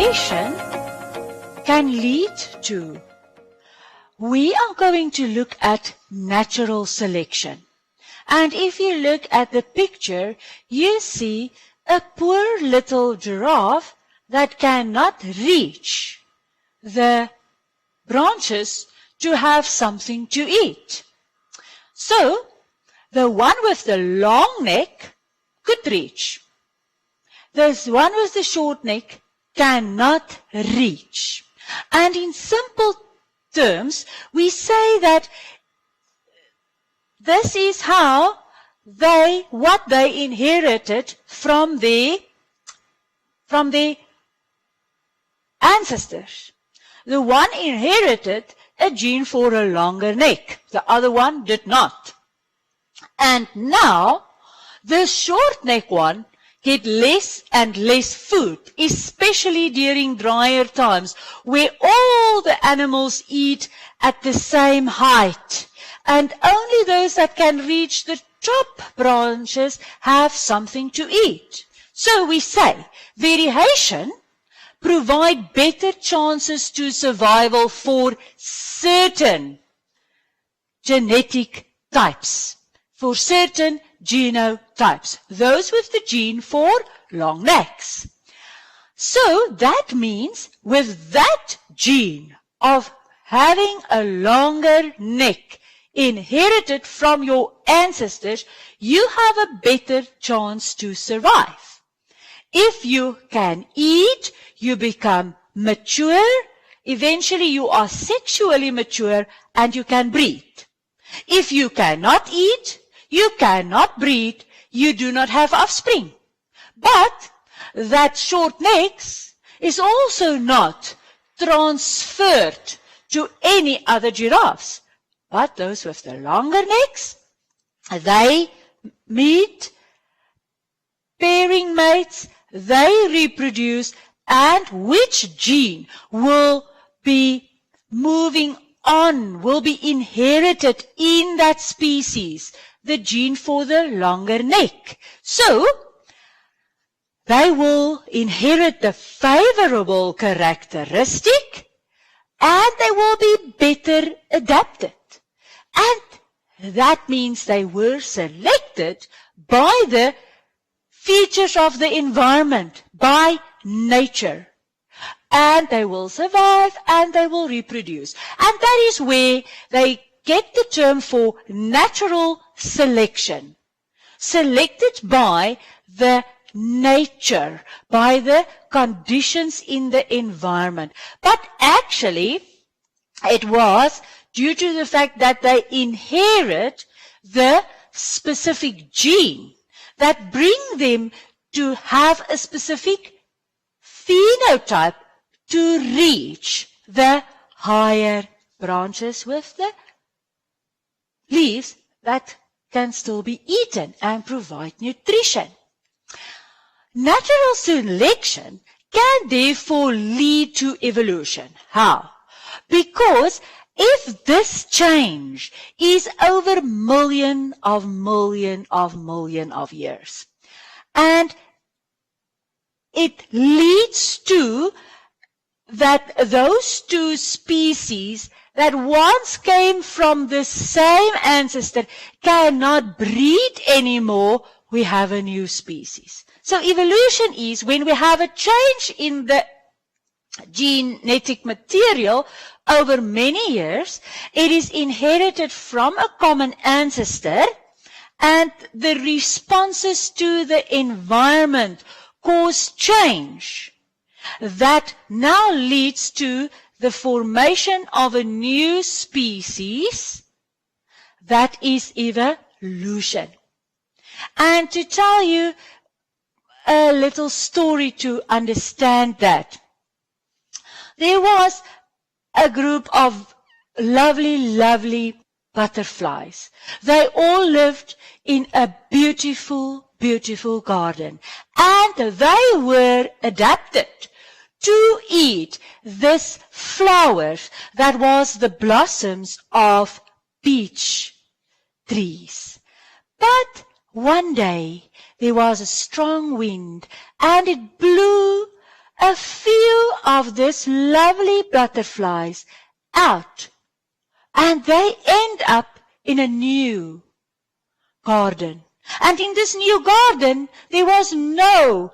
variation can lead to. We are going to look at natural selection. And if you look at the picture, you see a poor little giraffe that cannot reach the branches to have something to eat. So, the one with the long neck could reach. The one with the short neck cannot reach. And in simple terms, we say that this is how what they inherited from the ancestors. The one inherited a gene for a longer neck. The other one did not. And now, the short neck one get less and less food, especially during drier times, where all the animals eat at the same height. And only those that can reach the top branches have something to eat. So we say, variation provide better chances to survival for certain genetic types, for certain genotypes, those with the gene for long necks. So that means with that gene of having a longer neck inherited from your ancestors, you have a better chance to survive. If you can eat, you become mature. Eventually you are sexually mature and you can breed. If you cannot eat, you cannot breed, you do not have offspring. But that short necks is also not transferred to any other giraffes. But those with the longer necks, they meet pairing mates, they reproduce, and which gene will be moving on, will be inherited in that species, the gene for the longer neck. So, they will inherit the favorable characteristic and they will be better adapted. And that means they were selected by the features of the environment, by nature. And they will survive and they will reproduce. And that is where they get the term for natural selection. Selected by the nature, by the conditions in the environment. But actually, it was due to the fact that they inherit the specific gene that bring them to have a specific phenotype to reach the higher branches with the leaves that can still be eaten and provide nutrition. Natural selection can therefore lead to evolution. How? Because if this change is over million of years, and it leads to that those two species that once came from the same ancestor cannot breed anymore, we have a new species. So evolution is when we have a change in the genetic material over many years, it is inherited from a common ancestor, and the responses to the environment cause change that now leads to the formation of a new species that is evolution. And to tell you a little story to understand that, there was a group of lovely butterflies. They all lived in a beautiful garden. And they were adapted to eat this flower that was the blossoms of peach trees. But one day there was a strong wind and it blew a few of these lovely butterflies out, and they end up in a new garden. And in this new garden, there was no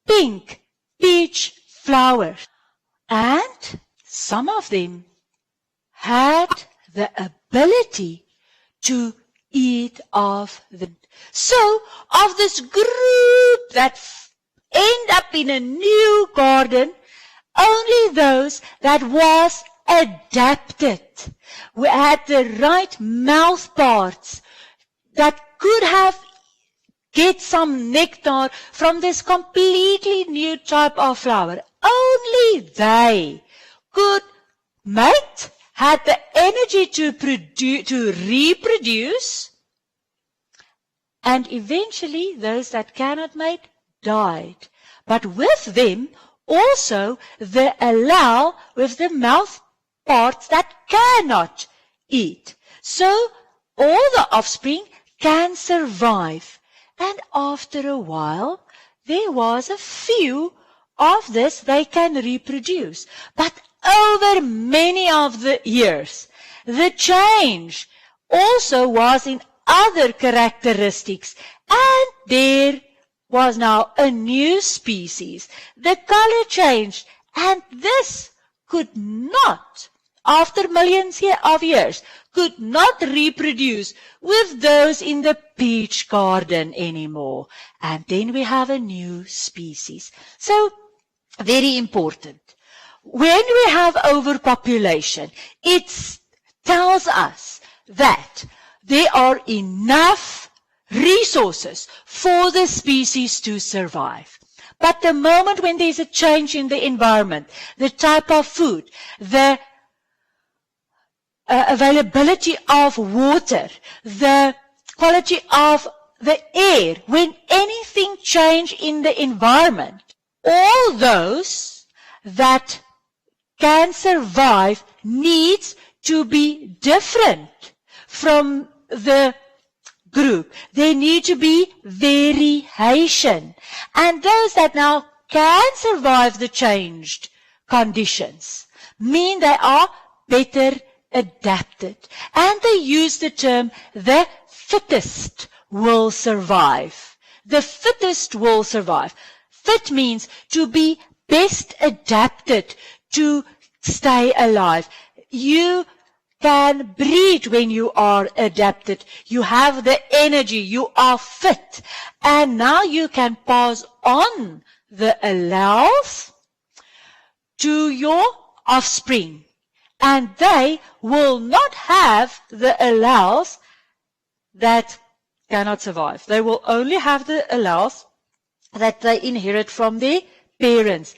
pink peach flowers. And some of them had the ability to eat of the. So, of this group that end up in a new garden, only those that was adapted, we had the right mouth parts that could have get some nectar from this completely new type of flower. Only they could mate, had the energy to reproduce, and eventually those that cannot mate died. But with them also they allow with the mouth parts that cannot eat. So all the offspring can survive. And after a while, there was a few of this they can reproduce. But over many of the years, the change also was in other characteristics. And there was now a new species. The color changed. And this could not, after millions of years, could not reproduce with those in the peach garden anymore. And then we have a new species. So, very important. When we have overpopulation, it tells us that there are enough resources for the species to survive. But the moment when there's a change in the environment, the type of food, the availability of water, the quality of the air, when anything change in the environment, all those that can survive needs to be different from the group. There need to be variation. And those that now can survive the changed conditions mean they are better adapted. And they use the term, the fittest will survive. The fittest will survive. Fit means to be best adapted to stay alive. You can breed when you are adapted. You have the energy. You are fit. And now you can pass on the alleles to your offspring. And they will not have the alleles that cannot survive. They will only have the alleles that they inherit from their parents.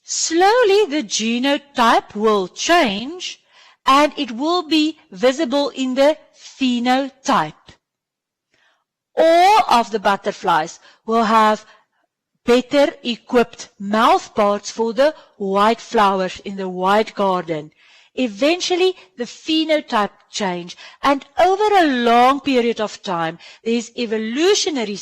Slowly the genotype will change and it will be visible in the phenotype. All of the butterflies will have better equipped mouth parts for the white flowers in the white garden. Eventually, the phenotype change, and over a long period of time, there's evolutionary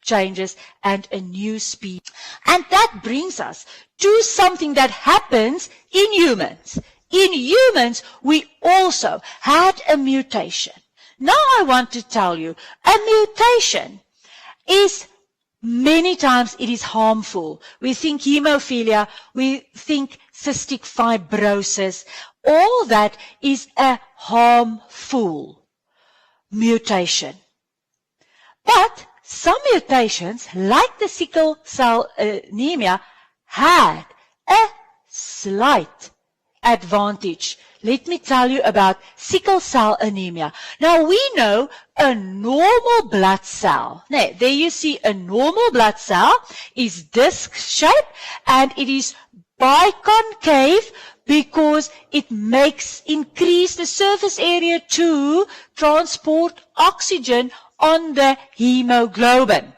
changes and a new species. And that brings us to something that happens in humans. In humans, we also had a mutation. Now I want to tell you, a mutation is many times it is harmful. We think hemophilia, we think cystic fibrosis. All that is a harmful mutation. But some mutations, like the sickle cell anemia, had a slight advantage. Let me tell you about sickle cell anemia. Now we know a normal blood cell. Now, there you see a normal blood cell is disc-shaped and it is biconcave because it increase the surface area to transport oxygen on the hemoglobin.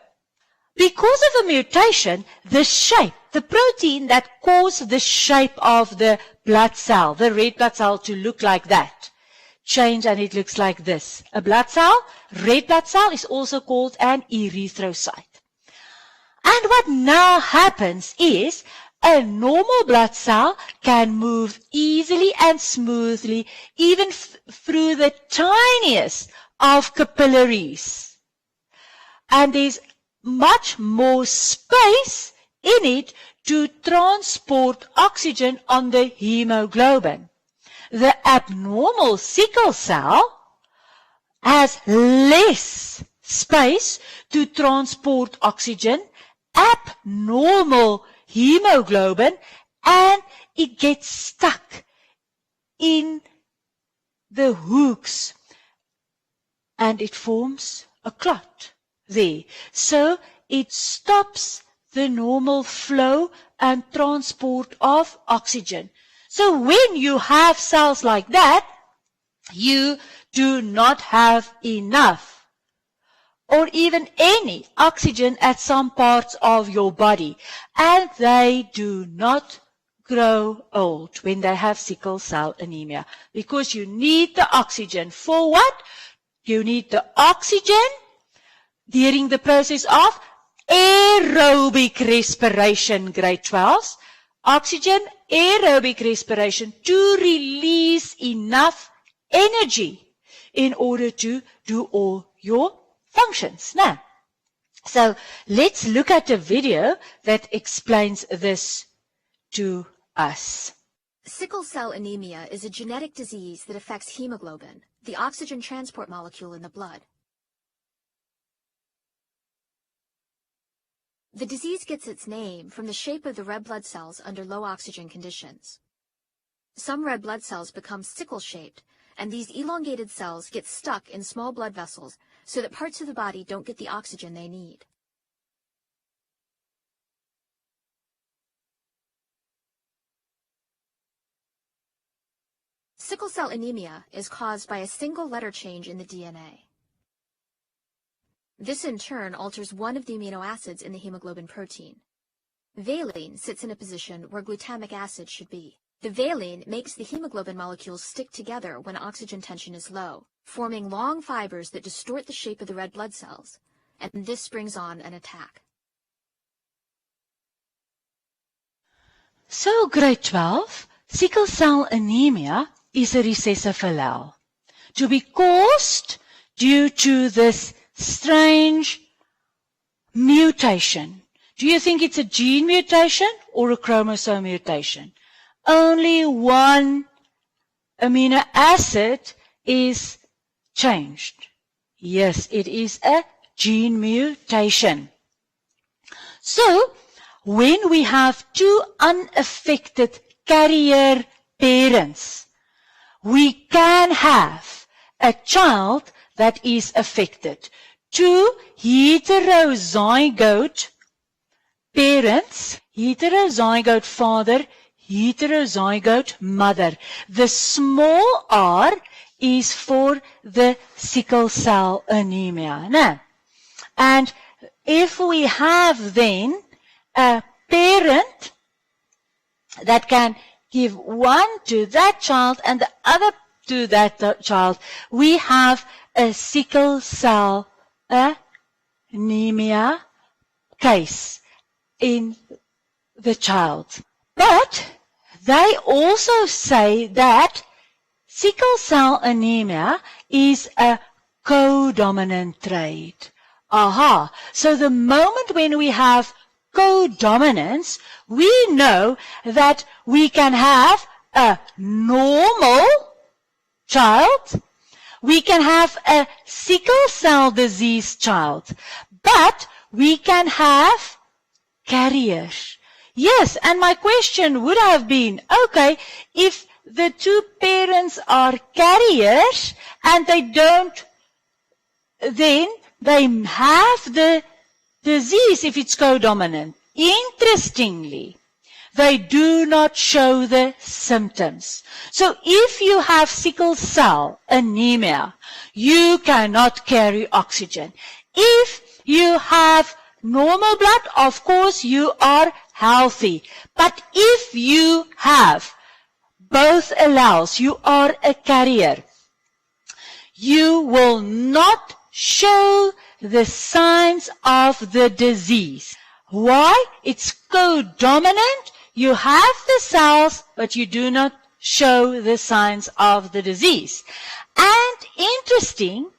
Because of a mutation, the shape, the protein that caused the shape of the blood cell, the red blood cell, to look like that, change and it looks like this. A blood cell, red blood cell, is also called an erythrocyte. And what now happens is A normal blood cell can move easily and smoothly, even through the tiniest of capillaries. And there's much more space in it to transport oxygen on the hemoglobin. The abnormal sickle cell has less space to transport oxygen, abnormal hemoglobin, and it gets stuck in the hooks and it forms a clot there. So it stops the normal flow and transport of oxygen. So when you have cells like that, you do not have enough or even any oxygen at some parts of your body. And they do not grow old when they have sickle cell anemia, because you need the oxygen. For what? You need the oxygen during the process of aerobic respiration, grade 12s. Oxygen, aerobic respiration, to release enough energy in order to do all your functions. Now, so let's look at a video that explains this to us. Sickle cell anemia is a genetic disease that affects hemoglobin, the oxygen transport molecule in the blood. The disease gets its name from the shape of the red blood cells under low oxygen conditions. Some red blood cells become sickle-shaped, and these elongated cells get stuck in small blood vessels so that parts of the body don't get the oxygen they need. Sickle cell anemia is caused by a single letter change in the DNA. This in turn alters one of the amino acids in the hemoglobin protein. Valine sits in a position where glutamic acid should be. The valine makes the hemoglobin molecules stick together when oxygen tension is low, forming long fibers that distort the shape of the red blood cells, and this brings on an attack. So, grade 12, sickle cell anemia is a recessive allele, to be caused due to this strange mutation. Do you think it's a gene mutation or a chromosome mutation? Only one amino acid is changed. Yes, it is a gene mutation. So, when we have two unaffected carrier parents, we can have a child that is affected. Two heterozygote parents, heterozygote father, heterozygote mother. The small r is for the sickle cell anemia. Now, and if we have then a parent that can give one to that child and the other to that child, we have a sickle cell anemia case in the child. But they also say that sickle cell anemia is a codominant trait. Aha. So the moment when we have codominance, we know that we can have a normal child, we can have a sickle cell disease child, but we can have carriers. Yes, and my question would have been, okay, if the two parents are carriers and they don't, then they have the disease if it's codominant. Interestingly, they do not show the symptoms. So if you have sickle cell anemia, you cannot carry oxygen. If you have normal blood, of course you are healthy. But if you have both alleles, you are a carrier, you will not show the signs of the disease. Why? It's codominant. You have the cells, but you do not show the signs of the disease. And interesting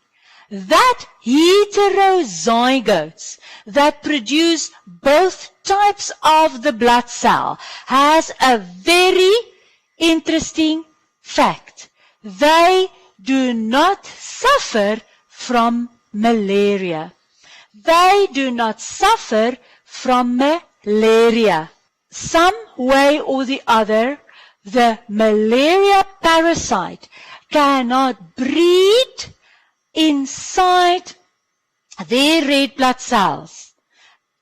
that heterozygotes that produce both types of the blood cell has a very interesting fact. They do not suffer from malaria. They do not suffer from malaria. Some way or the other, the malaria parasite cannot breed inside their red blood cells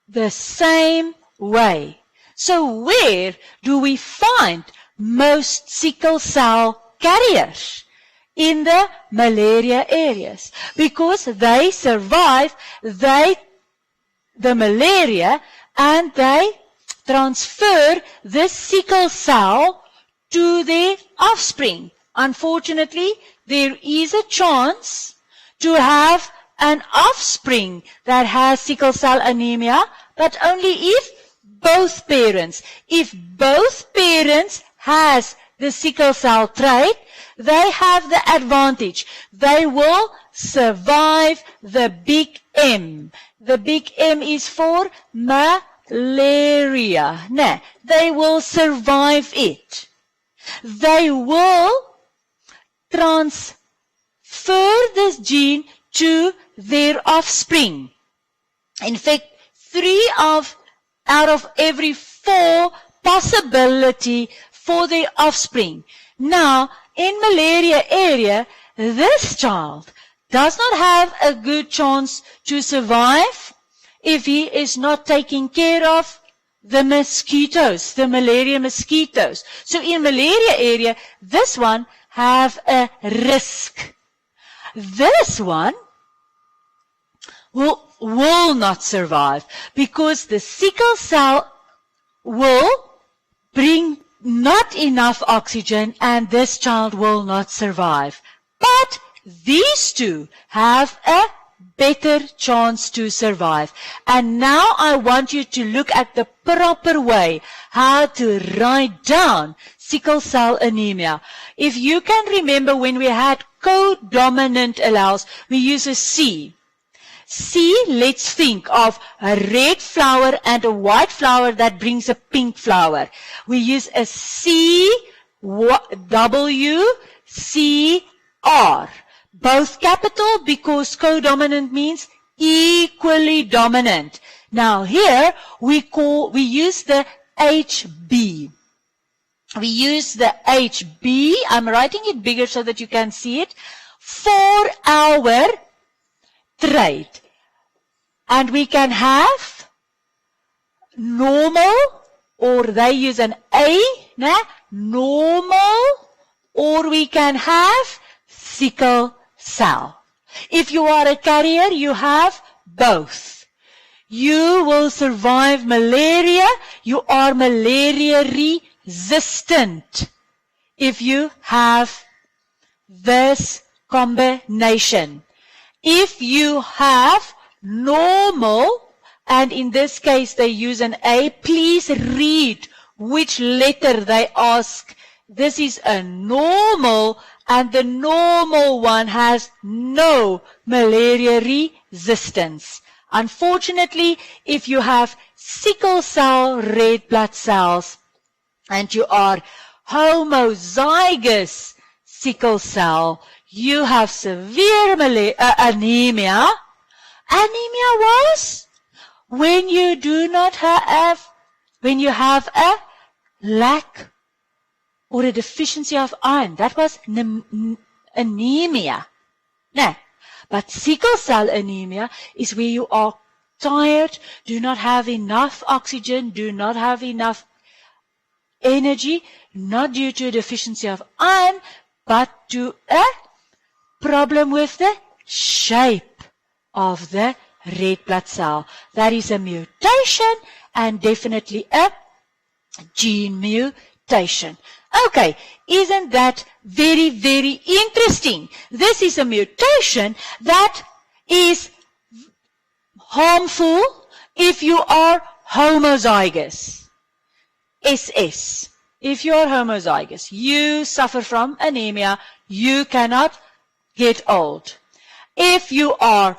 the same way. So where do we find most sickle cell carriers? In the malaria areas. Because they survive the malaria and they transfer the sickle cell to their offspring. Unfortunately, there is a chance to have an offspring that has sickle cell anemia, but only if both parents has the sickle cell trait, they have the advantage. They will survive the big M. The big M is for malaria. No, they will survive it. They will transfer this gene to their offspring. In fact, 3 out of every 4 possibility for their offspring. Now, in malaria area, this child does not have a good chance to survive if he is not taking care of the mosquitoes, the malaria mosquitoes. So in malaria area, this one have a risk. This one will not survive because the sickle cell will bring not enough oxygen and this child will not survive. But these two have a better chance to survive. And now I want you to look at the proper way how to write down sickle cell anemia. If you can remember when we had codominant alleles, we use a C. C, let's think of a red flower and a white flower that brings a pink flower. We use a C, W, C, R. Both capital because codominant means equally dominant. Now here we use the HB. We use the HB, I'm writing it bigger so that you can see it, for our trait. And we can have normal, or they use an A, normal, or we can have sickle cell. If you are a carrier, you have both. You will survive malaria. You are malaria resistant if you have this combination. If you have normal, and in this case they use an A, please read which letter they ask. This is a normal, and the normal one has no malaria resistance. Unfortunately, if you have sickle cell red blood cells and you are homozygous sickle cell, you have severe anemia. Anemia was when you do not have, when you have a lack or a deficiency of iron. That was anemia. No. But sickle cell anemia is where you are tired, do not have enough oxygen, do not have enough energy, not due to a deficiency of iron, but to a problem with the shape of the red blood cell. That is a mutation and definitely a gene mutation. Okay, isn't that very, very interesting? This is a mutation that is harmful if you are homozygous. SS. If you are homozygous, you suffer from anemia, you cannot get old. If you are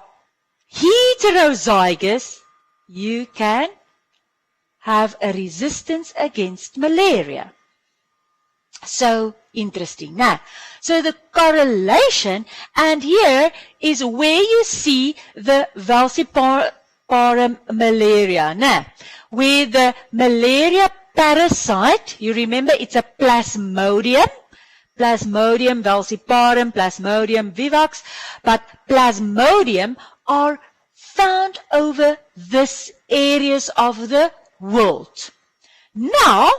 heterozygous, you can have a resistance against malaria. So interesting. Now, so the correlation, and here is where you see the falciparum malaria. Now, where the malaria parasite, you remember it's a plasmodium, Plasmodium falciparum, Plasmodium vivax, but Plasmodium are found over these areas of the world. Now,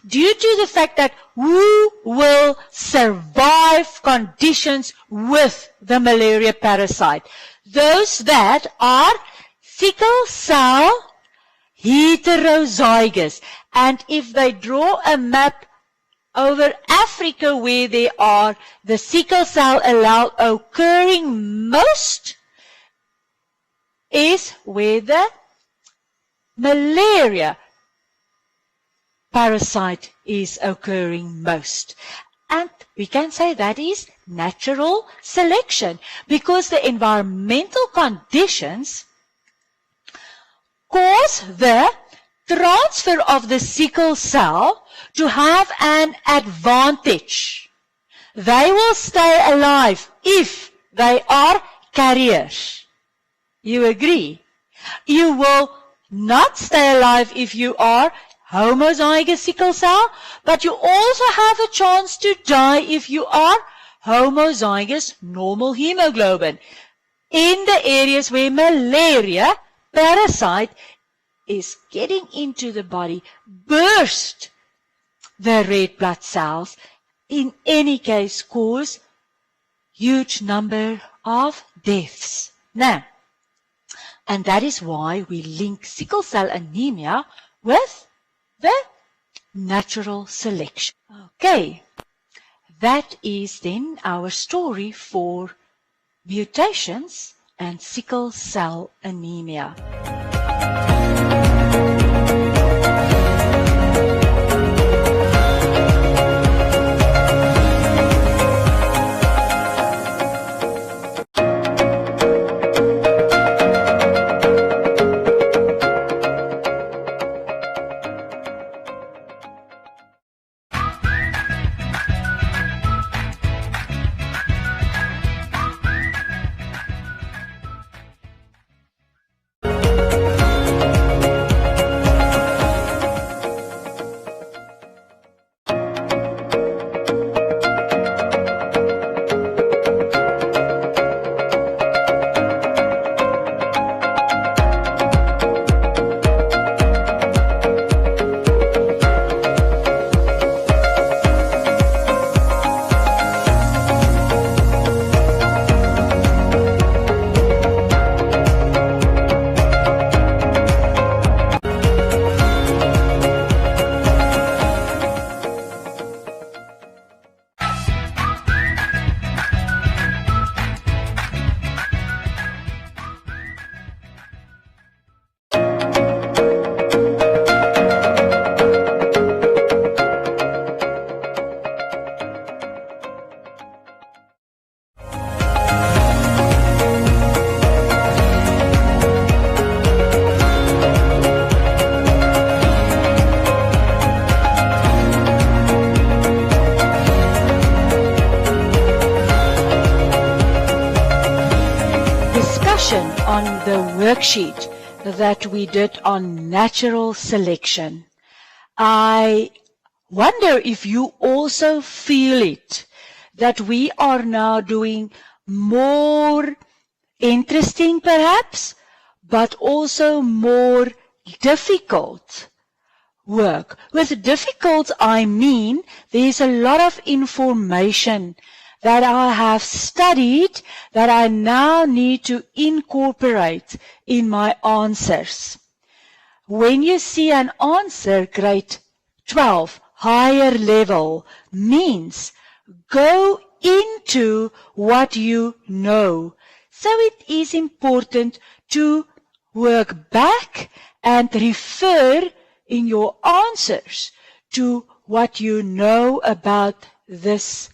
due to the fact that who will survive conditions with the malaria parasite? Those that are sickle cell heterozygous. And if they draw a map over Africa where there are the sickle cell occurring most, is where the malaria parasite is occurring most. And we can say that is natural selection, because the environmental conditions cause the transfer of the sickle cell to have an advantage. They will stay alive if they are carriers. You agree? You will not stay alive if you are homozygous sickle cell, but you also have a chance to die if you are homozygous normal hemoglobin. In the areas where malaria parasite is getting into the body, burst the red blood cells, in any case cause huge number of deaths. Now, and that is why we link sickle cell anemia with the natural selection. Okay, that is then our story for mutations and sickle cell anemia. On the worksheet that we did on natural selection. I wonder if you also feel it, that we are now doing more interesting perhaps, but also more difficult work. With difficult, I mean there's a lot of information that I have studied that I now need to incorporate in my answers. When you see an answer, grade 12, higher level, means go into what you know. So it is important to work back and refer in your answers to what you know about this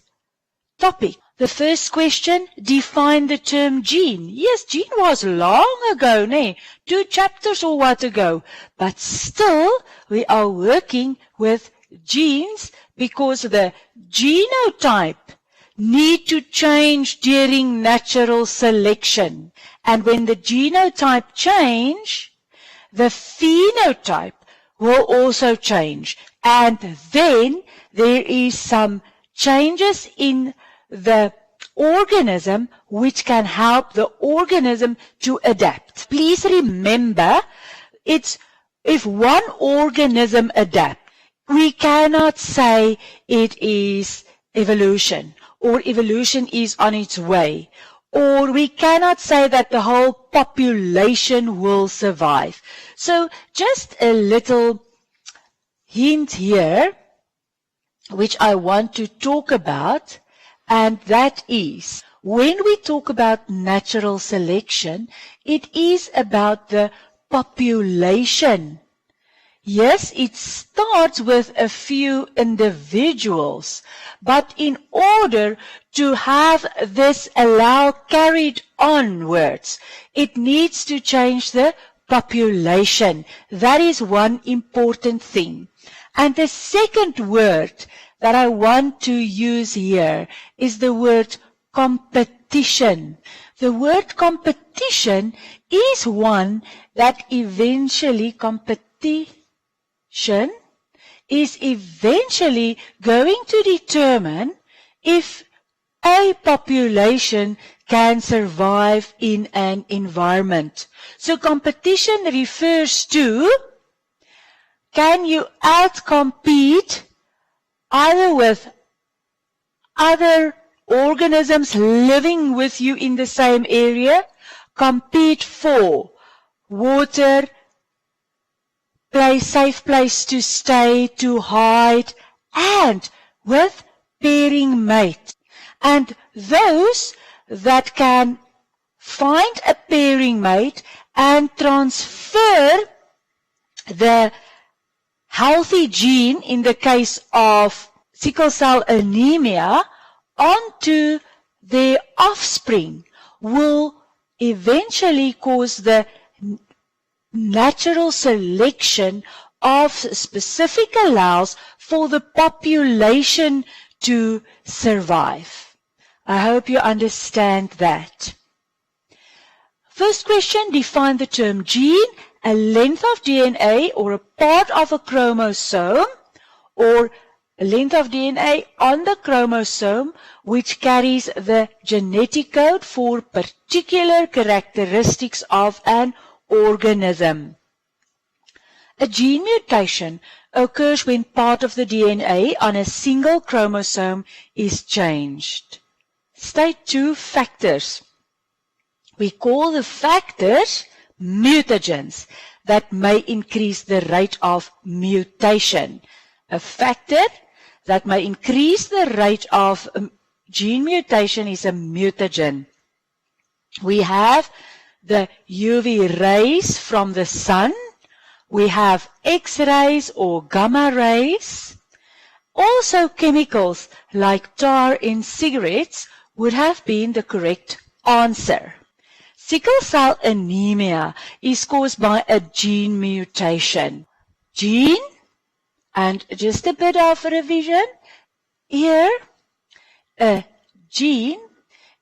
topic. The first question, define the term gene. Yes, gene was long ago, 2 chapters or what ago. But still, we are working with genes because the genotype need to change during natural selection. And when the genotype change, the phenotype will also change. And then there is some changes in the organism which can help the organism to adapt. Please remember, it's if one organism adapts, we cannot say it is evolution or evolution is on its way, or we cannot say that the whole population will survive. So just a little hint here which I want to talk about, and that is, when we talk about natural selection, it is about the population. Yes, it starts with a few individuals, but in order to have this carried onwards, it needs to change the population. That is one important thing. And the second word that I want to use here is the word competition. The word competition is one that competition is eventually going to determine if a population can survive in an environment. So competition refers to, can you outcompete either with other organisms living with you in the same area, compete for water, safe place to stay, to hide, and with pairing mate. And those that can find a pairing mate and transfer the healthy gene, in the case of sickle cell anemia, onto their offspring will eventually cause the natural selection of specific alleles for the population to survive. I hope you understand that. First question, define the term gene. A length of DNA or a part of a chromosome, or a length of DNA on the chromosome which carries the genetic code for particular characteristics of an organism. A gene mutation occurs when part of the DNA on a single chromosome is changed. State 2 factors. We call the factors mutagens that may increase the rate of mutation. A factor that may increase the rate of gene mutation is a mutagen. We have the UV rays from the sun. We have X-rays or gamma rays. Also chemicals like tar in cigarettes would have been the correct answer. Sickle cell anemia is caused by a gene mutation. Gene, and just a bit of revision here, a gene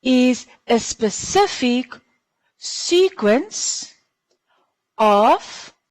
is a specific sequence of